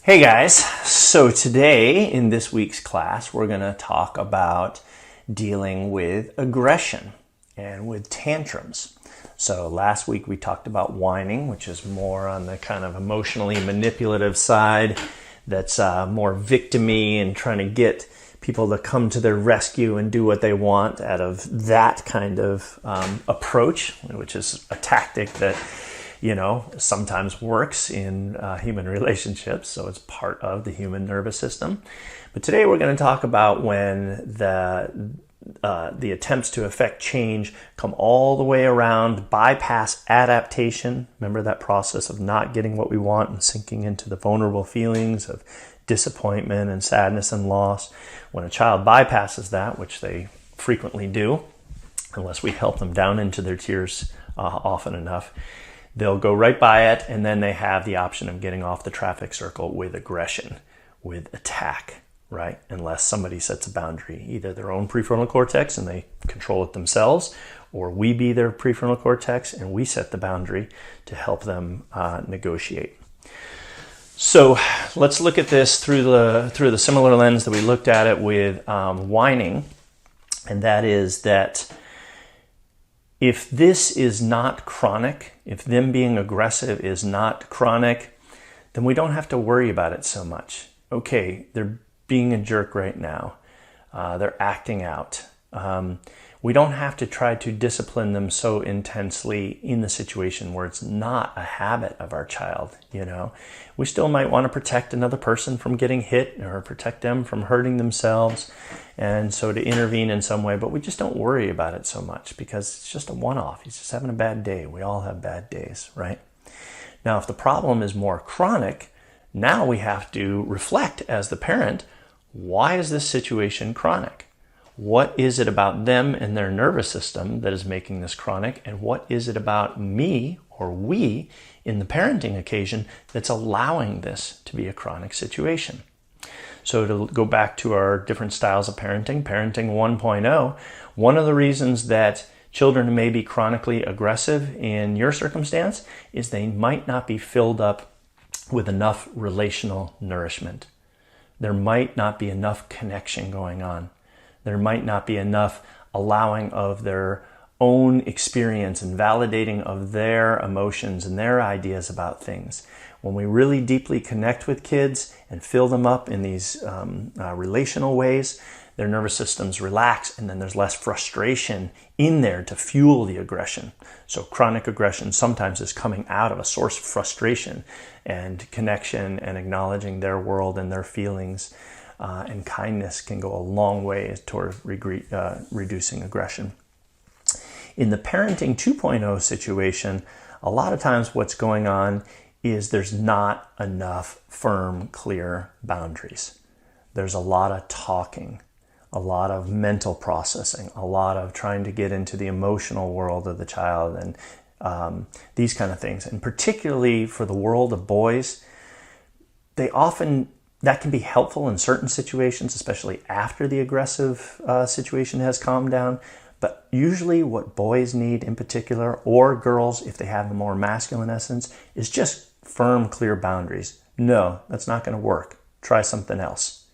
Hey guys, so today in this week's class we're going to talk about dealing with aggression and with tantrums. So last week we talked about whining, which is more on the kind of emotionally manipulative side, that's more victim-y and trying to get people to come to their rescue and do what they want out of that kind of approach, which is a tactic that sometimes works in human relationships, so it's part of the human nervous system. But today we're going to talk about when the attempts to affect change come all the way around, bypass adaptation. Remember that process of not getting what we want and sinking into the vulnerable feelings of disappointment and sadness and loss. When a child bypasses that, which they frequently do, unless we help them down into their tears often enough, they'll go right by it, and then they have the option of getting off the traffic circle with aggression, with attack, right? Unless somebody sets a boundary, either their own prefrontal cortex and they control it themselves, or we be their prefrontal cortex and we set the boundary to help them negotiate. So let's look at this through the similar lens that we looked at it with whining, and that is that if this is not chronic, if them being aggressive is not chronic, then we don't have to worry about it so much. Okay, they're being a jerk right now. They're acting out. We don't have to try to discipline them so intensely in the situation where it's not a habit of our child, We still might want to protect another person from getting hit or protect them from hurting themselves, and so to intervene in some way, but we just don't worry about it so much because it's just a one-off. He's just having a bad day. We all have bad days, right? Now, if the problem is more chronic, now we have to reflect as the parent, why is this situation chronic? What is it about them and their nervous system that is making this chronic? And what is it about me or we in the parenting occasion that's allowing this to be a chronic situation? So to go back to our different styles of parenting 1.0, one of the reasons that children may be chronically aggressive in your circumstance is they might not be filled up with enough relational nourishment. There might not be enough connection going on. There might not be enough allowing of their own experience and validating of their emotions and their ideas about things. When we really deeply connect with kids and fill them up in these relational ways, their nervous systems relax, and then there's less frustration in there to fuel the aggression. So chronic aggression sometimes is coming out of a source of frustration, and connection and acknowledging their world and their feelings and kindness can go a long way toward reducing aggression. In the parenting 2.0 situation, a lot of times what's going on is there's not enough firm, clear boundaries. There's a lot of talking, a lot of mental processing, a lot of trying to get into the emotional world of the child, and these kind of things. And particularly for the world of boys, that can be helpful in certain situations, especially after the aggressive situation has calmed down. But usually what boys need in particular, or girls if they have a more masculine essence, is just firm, clear boundaries. No, that's not going to work. Try something else.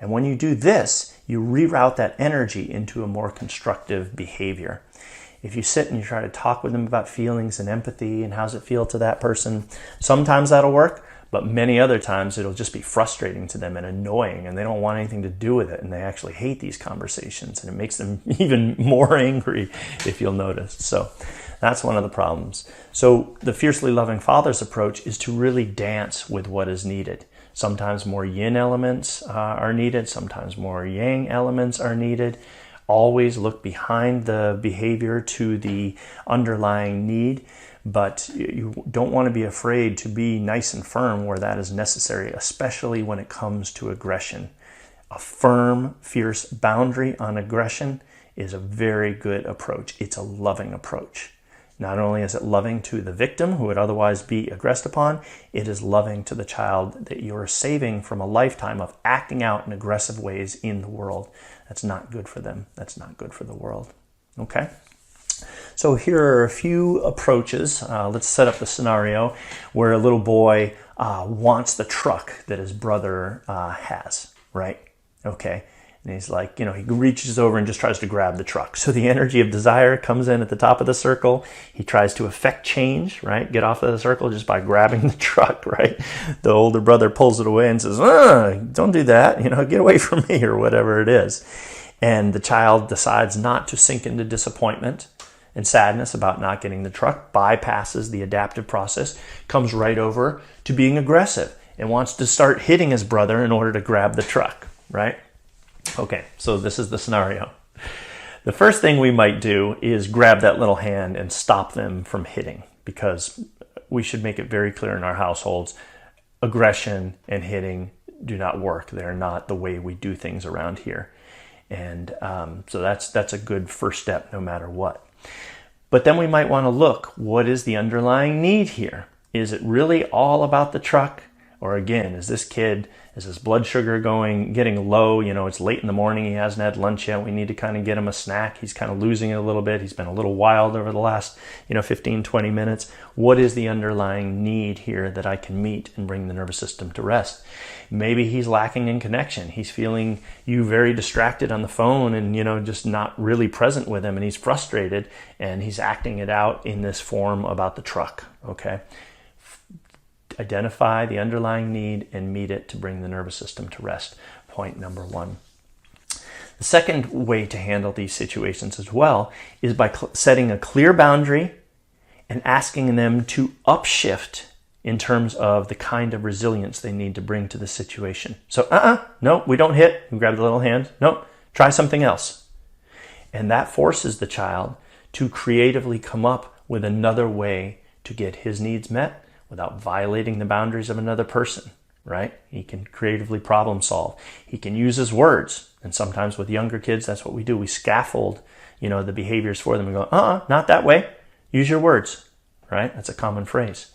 And when you do this, you reroute that energy into a more constructive behavior. If you sit and you try to talk with them about feelings and empathy and how's it feel to that person, sometimes that'll work, but many other times it'll just be frustrating to them and annoying, and they don't want anything to do with it, and they actually hate these conversations, and it makes them even more angry, if you'll notice. So that's one of the problems. So the fiercely loving father's approach is to really dance with what is needed. Sometimes more yin elements are needed, sometimes more yang elements are needed. Always look behind the behavior to the underlying need, but you don't want to be afraid to be nice and firm where that is necessary, especially when it comes to aggression. A firm, fierce boundary on aggression is a very good approach. It's a loving approach. Not only is it loving to the victim who would otherwise be aggressed upon, it is loving to the child that you're saving from a lifetime of acting out in aggressive ways in the world. That's not good for them. That's not good for the world. Okay? So here are a few approaches. Let's set up the scenario where a little boy wants the truck that his brother has, right? Okay. And he's like, he reaches over and just tries to grab the truck. So the energy of desire comes in at the top of the circle. He tries to affect change, right? Get off of the circle just by grabbing the truck, right? The older brother pulls it away and says, don't do that, get away from me, or whatever it is. And the child decides not to sink into disappointment and sadness about not getting the truck, bypasses the adaptive process, comes right over to being aggressive and wants to start hitting his brother in order to grab the truck, right? Okay, so this is the scenario. The first thing we might do is grab that little hand and stop them from hitting, because we should make it very clear in our households, aggression and hitting do not work. They're not the way we do things around here. And so that's a good first step no matter what. But then we might want to look, what is the underlying need here? Is it really all about the truck? Or again, is his blood sugar getting low? It's late in the morning. He hasn't had lunch yet. We need to kind of get him a snack. He's kind of losing it a little bit. He's been a little wild over the last, 15, 20 minutes. What is the underlying need here that I can meet and bring the nervous system to rest? Maybe he's lacking in connection. He's feeling you very distracted on the phone and, just not really present with him. And he's frustrated and he's acting it out in this form about the truck. Okay. Identify the underlying need and meet it to bring the nervous system to rest. Point number one. The second way to handle these situations as well is by setting a clear boundary and asking them to upshift in terms of the kind of resilience they need to bring to the situation. So, no, we don't hit. We grab the little hand. No, try something else. And that forces the child to creatively come up with another way to get his needs met without violating the boundaries of another person, right? He can creatively problem solve. He can use his words. And sometimes with younger kids, that's what we do. We scaffold, the behaviors for them and go, not that way. Use your words, right? That's a common phrase.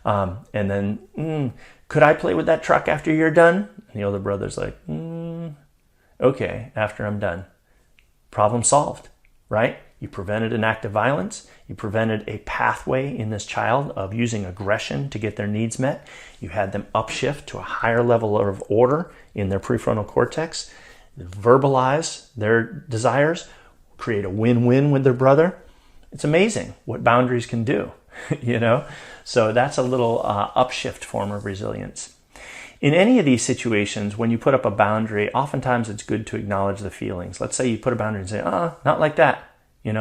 And then, could I play with that truck after you're done? And the older brother's like, okay, after I'm done. Problem solved, right? You prevented an act of violence. You prevented a pathway in this child of using aggression to get their needs met. You had them upshift to a higher level of order in their prefrontal cortex, verbalize their desires, create a win-win with their brother. It's amazing what boundaries can do, So that's a little upshift form of resilience. In any of these situations, when you put up a boundary, oftentimes it's good to acknowledge the feelings. Let's say you put a boundary and say, not like that. We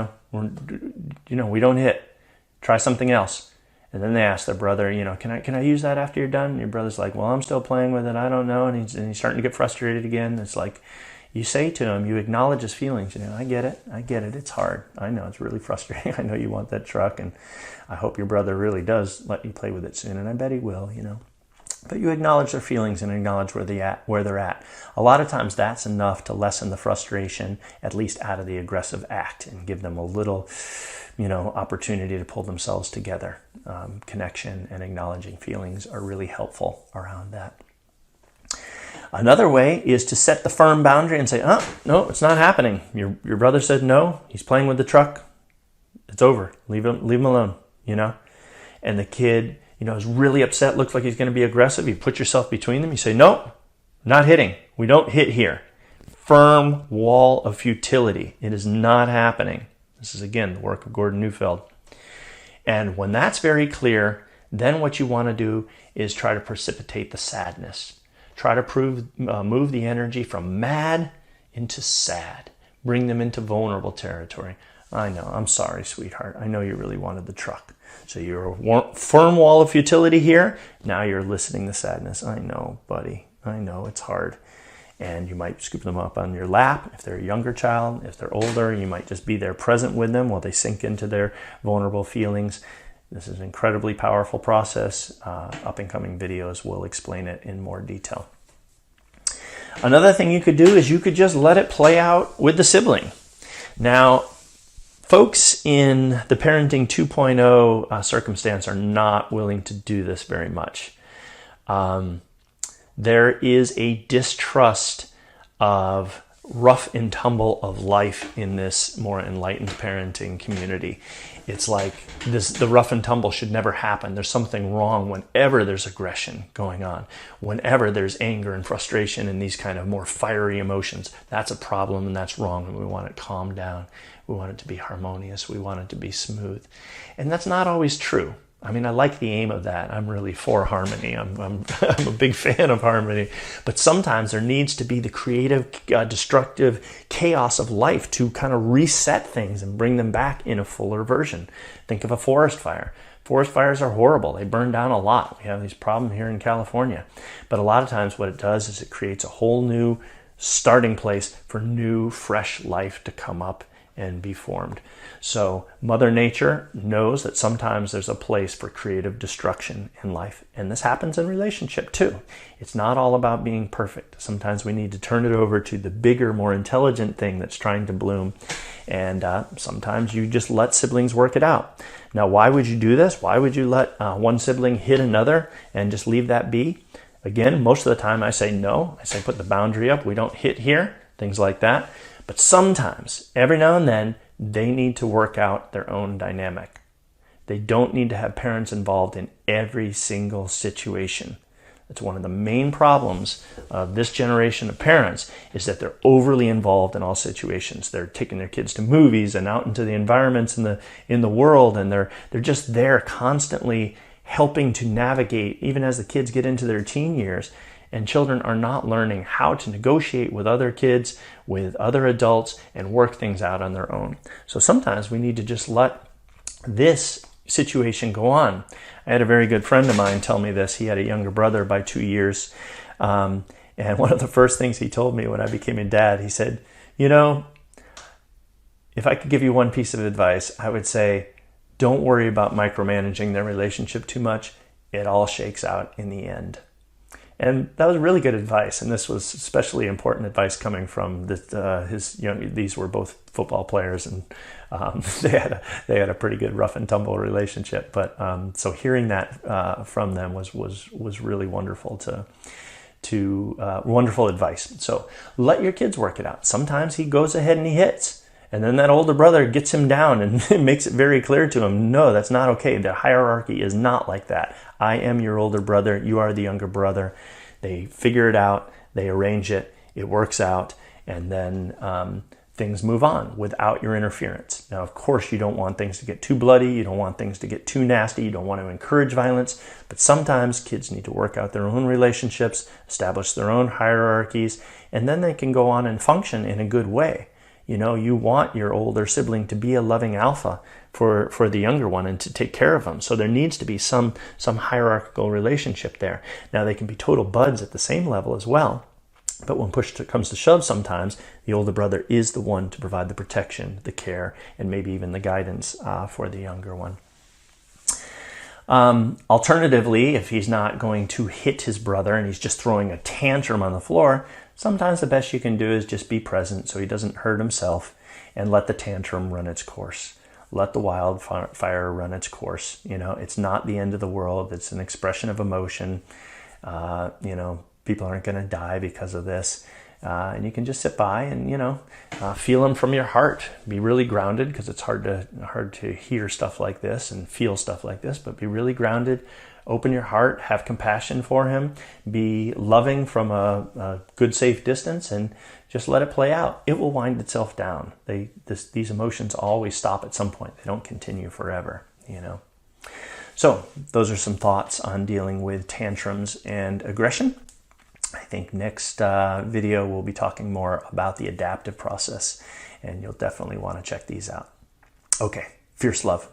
don't hit. Try something else. And then they ask their brother, can I use that after you're done? And your brother's like, well, I'm still playing with it. I don't know. And he's starting to get frustrated again. It's like, you say to him, you acknowledge his feelings. I get it. It's hard. I know it's really frustrating. I know you want that truck, and I hope your brother really does let you play with it soon. And I bet he will, But you acknowledge their feelings and acknowledge where they're at. A lot of times that's enough to lessen the frustration, at least out of the aggressive act, and give them a little, opportunity to pull themselves together. Connection and acknowledging feelings are really helpful around that. Another way is to set the firm boundary and say, no, it's not happening. Your brother said no. He's playing with the truck. It's over. Leave him alone, And the kid, is really upset, looks like he's going to be aggressive. You put yourself between them. You say, nope, not hitting. We don't hit here. Firm wall of futility. It is not happening. This is, again, the work of Gordon Neufeld. And when that's very clear, then what you want to do is try to precipitate the sadness. Try to move the energy from mad into sad. Bring them into vulnerable territory. I know, I'm sorry, sweetheart. I know you really wanted the truck. So you're a firm wall of futility here. Now you're eliciting the sadness. I know, buddy. I know it's hard. And you might scoop them up on your lap if they're a younger child. If they're older, you might just be there present with them while they sink into their vulnerable feelings. This is an incredibly powerful process. Up-and-coming videos will explain it in more detail. Another thing you could do is you could just let it play out with the sibling. Now, folks in the Parenting 2.0 circumstance are not willing to do this very much. There is a distrust of rough and tumble of life in this more enlightened parenting community. It's like the rough and tumble should never happen. There's something wrong whenever there's aggression going on, whenever there's anger and frustration and these kind of more fiery emotions. That's a problem and that's wrong, and we want it calmed down. We want it to be harmonious. We want it to be smooth. And that's not always true. I mean, I like the aim of that. I'm really for harmony. I'm a big fan of harmony. But sometimes there needs to be the creative, destructive chaos of life to kind of reset things and bring them back in a fuller version. Think of a forest fire. Forest fires are horrible. They burn down a lot. We have these problems here in California. But a lot of times what it does is it creates a whole new starting place for new, fresh life to come up and be formed. So Mother Nature knows that sometimes there's a place for creative destruction in life. And this happens in relationship too. It's not all about being perfect. Sometimes we need to turn it over to the bigger, more intelligent thing that's trying to bloom. And sometimes you just let siblings work it out. Now, why would you do this? Why would you let one sibling hit another and just leave that be? Again, most of the time I say no. I say put the boundary up. We don't hit here, things like that. But sometimes, every now and then, they need to work out their own dynamic. They don't need to have parents involved in every single situation. That's one of the main problems of this generation of parents, is that they're overly involved in all situations. They're taking their kids to movies and out into the environments in the world, and they're just there constantly helping to navigate, even as the kids get into their teen years. And children are not learning how to negotiate with other kids, with other adults, and work things out on their own. So sometimes we need to just let this situation go on. I had a very good friend of mine tell me this. He had a younger brother by 2 years. And one of the first things he told me when I became a dad, he said, you know, if I could give you one piece of advice, I would say, don't worry about micromanaging their relationship too much. It all shakes out in the end. And that was really good advice, and this was especially important advice coming from these were both football players, and they had a pretty good rough and tumble relationship. But so hearing that from them was really wonderful wonderful advice. So let your kids work it out. Sometimes he goes ahead and he hits, and then that older brother gets him down and makes it very clear to him, no, that's not okay. The hierarchy is not like that. I am your older brother. You are the younger brother. They figure it out. They arrange it. It works out. And then things move on without your interference. Now, of course, you don't want things to get too bloody. You don't want things to get too nasty. You don't want to encourage violence. But sometimes kids need to work out their own relationships, establish their own hierarchies, and then they can go on and function in a good way. You know, you want your older sibling to be a loving alpha for the younger one and to take care of them. So there needs to be some hierarchical relationship there. Now, they can be total buds at the same level as well. But when push comes to shove, sometimes the older brother is the one to provide the protection, the care, and maybe even the guidance for the younger one. Alternatively, if he's not going to hit his brother and he's just throwing a tantrum on the floor, sometimes the best you can do is just be present so he doesn't hurt himself, and let the tantrum run its course. Let the wildfire run its course. You know, it's not the end of the world. It's an expression of emotion. People aren't going to die because of this. And you can just sit by and, feel them from your heart. Be really grounded, because it's hard to hear stuff like this and feel stuff like this, but be really grounded. Open your heart, have compassion for him, be loving from a good, safe distance, and just let it play out. It will wind itself down. These emotions always stop at some point. They don't continue forever, So those are some thoughts on dealing with tantrums and aggression. I think next video we'll be talking more about the adaptive process, and you'll definitely want to check these out. Okay, fierce love.